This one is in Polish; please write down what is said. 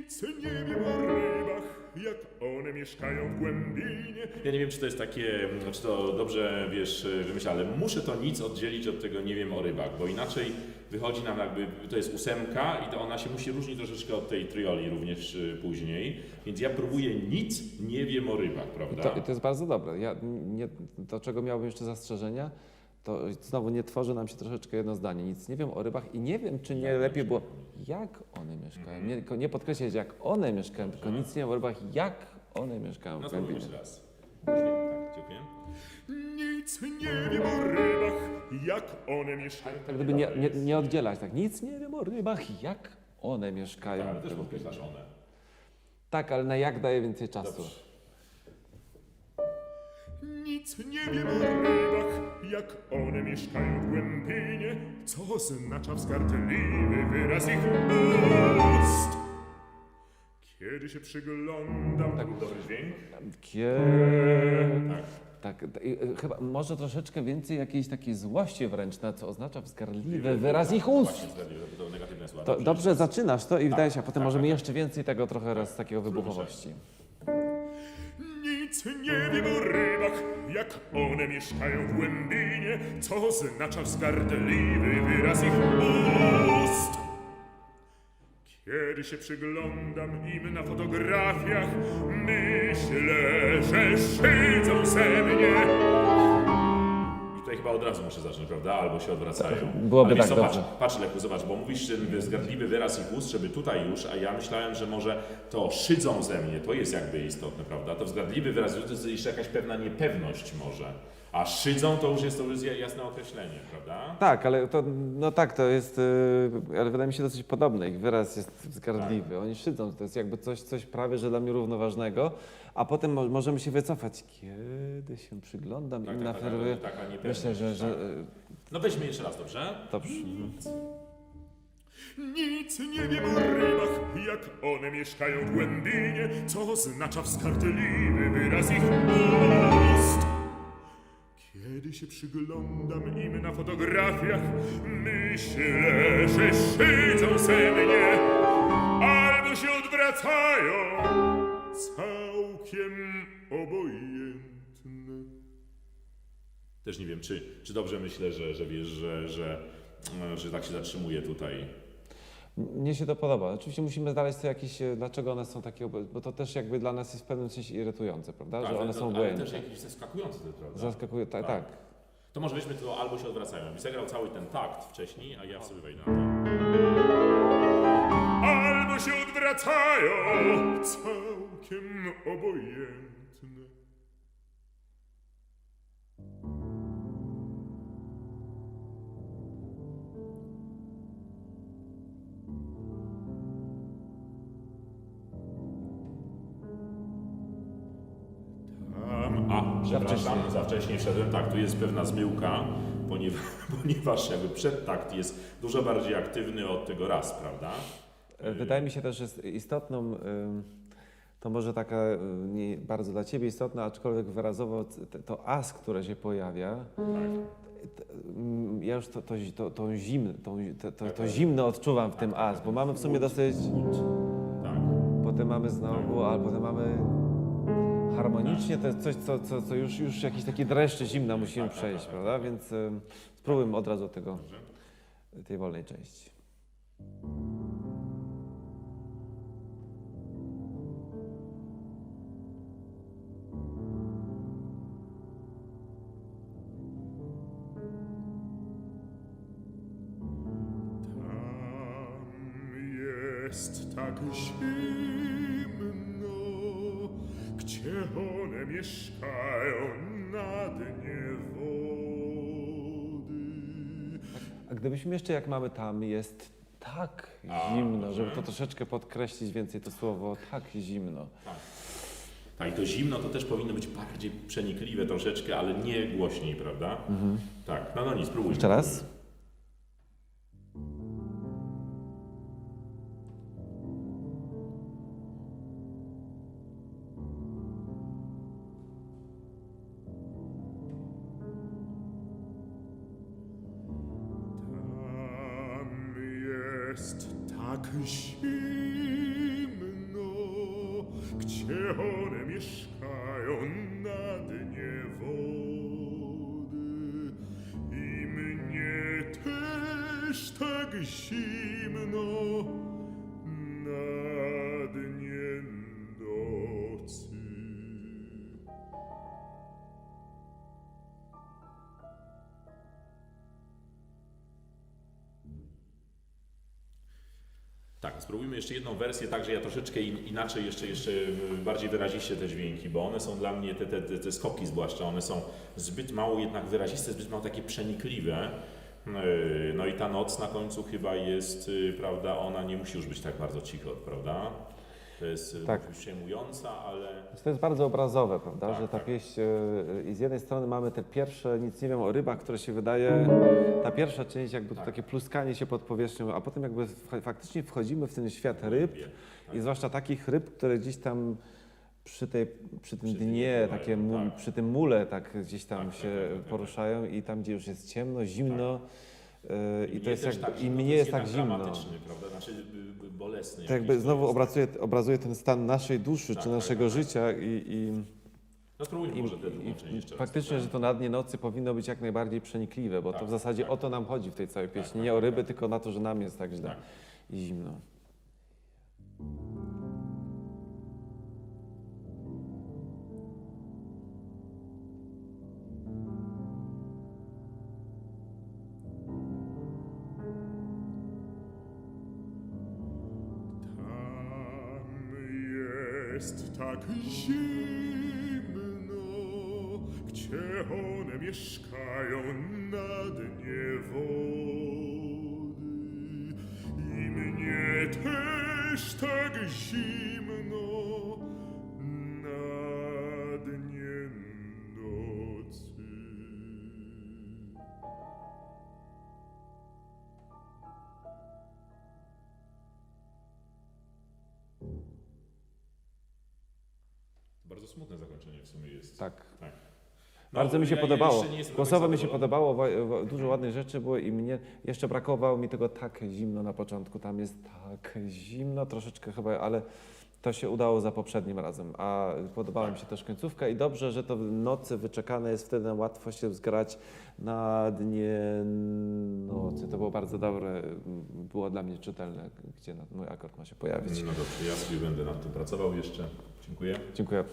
Nic nie wiem o rybach, jak one mieszkają w głębinie. Ja nie wiem, czy to jest takie, czy to dobrze, wiesz, wymyślę, ale muszę to nic oddzielić od tego nie wiem o rybach, bo inaczej wychodzi nam jakby, to jest 8 i to ona się musi różnić troszeczkę od tej trioli również później, więc ja próbuję nic nie wiem o rybach, prawda? To jest bardzo dobre. Ja do czego miałbym jeszcze zastrzeżenia, to znowu nie tworzy nam się troszeczkę jedno zdanie. Nic nie wiem o rybach i nie wiem, czy nie lepiej było, jak one mieszkają. Nie podkreślać, jak one mieszkają, tylko nic nie wiem o rybach, jak one mieszkają. No spróbujmy jeszcze raz. Tak, dziękuję. Nic nie wiem o rybach, jak one mieszkają. Tak gdyby nie oddzielać, tak, nic nie wiem o rybach, jak one mieszkają. Tak, ale też podkreślasz one. Tak, ale na jak daje więcej czasu. Dobrze. Nic nie wiem o rybach, jak one mieszkają w głębinie, co oznacza wzgardliwy wyraz ich ust. Kiedy się przyglądam, Tak był dobry dźwięk? Tak, chyba może troszeczkę więcej jakiejś takiej złości wręcz, na co oznacza wzgardliwy wyraz ich ust. Właśnie, to negatywne słowa. To dobrze zaczynasz to i wydaje się, a potem możemy jeszcze więcej tego trochę raz takiego wybuchowości. nic nie wiem o rybach, jak one mieszkają w głębinie, co oznacza wzgardliwy wyraz ich ust. Kiedy się przyglądam im na fotografiach, myślę, że szydzą ze mnie. I tutaj chyba od razu muszę zacząć, prawda? Albo się odwracają. Byłoby ale tak, zobacz, dobrze. patrz Lechu, zobacz, bo mówisz ten wzgardliwy wyraz ich ust, żeby tutaj już, a ja myślałem, że może to szydzą ze mnie, to jest jakby istotne, prawda? To wzgardliwy wyraz ich ust to jest jeszcze jakaś pewna niepewność może. A szydzą to już jest jasne określenie, prawda? Tak, ale to, no tak, to jest, ale wydaje mi się dosyć podobne. Ich wyraz jest wzgardliwy. Oni szydzą, to jest jakby coś prawie, że dla mnie równoważnego, a potem możemy się wycofać. Kiedy się przyglądam im na ferwy, taka niepewność, myślę, że No weźmy jeszcze raz, dobrze? dobrze. Nic nie wiem o rybach, jak one mieszkają w głębinie, co oznacza wzgardliwy wyraz ich ust. Kiedy się przyglądam im na fotografiach, myślę, że szydzą ze mnie, albo się odwracają, całkiem obojętne. Też nie wiem, czy dobrze myślę, że wiesz, że tak się zatrzymuje tutaj. Mnie się to podoba. Oczywiście musimy znaleźć sobie jakieś, dlaczego one są takie, bo to też jakby dla nas jest w pewnym sensie irytujące, prawda? Że one są ale obojętne. też jakieś zaskakujące, to prawda? Zaskakuje, tak. To może weźmy to albo się odwracają. Jakbyś zagrał cały ten takt wcześniej, a ja sobie wejdę na to. Albo się odwracają, całkiem obojętne. Przepraszam, za wcześnie wszedłem. Tak, tu jest pewna zmyłka, ponieważ jakby przedtakt jest dużo bardziej aktywny od tego raz, prawda? Wydaje mi się też, że jest istotną, to może taka nie bardzo dla Ciebie istotna, aczkolwiek wyrazowo to as, które się pojawia, ja już to zimno odczuwam w tym as, bo mamy w sumie dosyć, Tak. potem mamy znowu, albo potem mamy harmonicznie, to jest coś, co już jakiś taki dreszcz zimna musimy przejść, prawda? Więc spróbujmy od razu tej wolnej części. Tam jest tak zimno, gdzie one mieszkają na dnie wody. A gdybyśmy jeszcze, jak mamy tam, jest tak zimno, żeby to troszeczkę podkreślić więcej to słowo, tak zimno. Tak, i to zimno to też powinno być bardziej przenikliwe troszeczkę, ale nie głośniej, prawda? Tak, no nic, spróbujmy. Jeszcze raz. Tam jest tak zimno, gdzie one mieszkają na dnie wody. I mnie też tak zimno na dnie nocy. Tak, spróbujmy jeszcze jedną wersję, tak, że ja troszeczkę inaczej, jeszcze bardziej wyraziście te dźwięki, bo one są dla mnie, te skoki zwłaszcza, one są zbyt mało jednak wyraziste, zbyt mało takie przenikliwe. No i ta noc na końcu chyba jest, prawda, ona nie musi już być tak bardzo cicho, prawda? To jest Tak. przejmująca, ale... To jest bardzo obrazowe, prawda, Tak, że ta tak. pieśń i z jednej strony mamy te pierwsze, nic nie wiem o rybach, które się wydaje, ta pierwsza część jakby to Tak. takie pluskanie się pod powierzchnią, a potem jakby faktycznie wchodzimy w ten świat ryb i zwłaszcza takich ryb, które gdzieś tam przy tym tym dnie, pływają, takie tak. przy tym mule tak gdzieś tam Tak, się tak, tak. poruszają i tam, gdzie już jest ciemno, zimno i to jest też jakby, tak, i no to mnie jest tak jednak zimno. dramatyczny, prawda? Znaczy bolesny. To jakby jakiś znowu jest. obrazuje ten stan naszej duszy, Tak, czy tak, naszego tak, tak. życia i No spróbujmy może tę drugą część jeszcze raz. faktycznie, że to na dnie nocy powinno być jak najbardziej przenikliwe, bo to Tak, w zasadzie tak. o to nam chodzi w tej całej pieśni. tak, Nie o ryby, tak. tylko na to, że nam jest tak źle Tak. i zimno. Tam jest tak zimno, gdzie one mieszkają na dnie wody. I mnie też tak zimno na dnie nocy. Bardzo smutne zakończenie w sumie jest. Tak. Tak. Bardzo mi się ja podobało. jeszcze nie jestem do Głosowo końca mi się zadowolony. podobało, dużo ładnych rzeczy było i mnie jeszcze brakowało mi tego tak zimno na początku. Tam jest tak zimno, troszeczkę chyba, ale to się udało za poprzednim razem. A podobała mi się też końcówka i dobrze, że to w nocy wyczekane jest, wtedy łatwo się zgrać na dnie nocy. To było bardzo dobre, było dla mnie czytelne, gdzie mój akord ma się pojawić. No dobrze, ja sobie będę nad tym pracował jeszcze. Dziękuję. Dziękuję.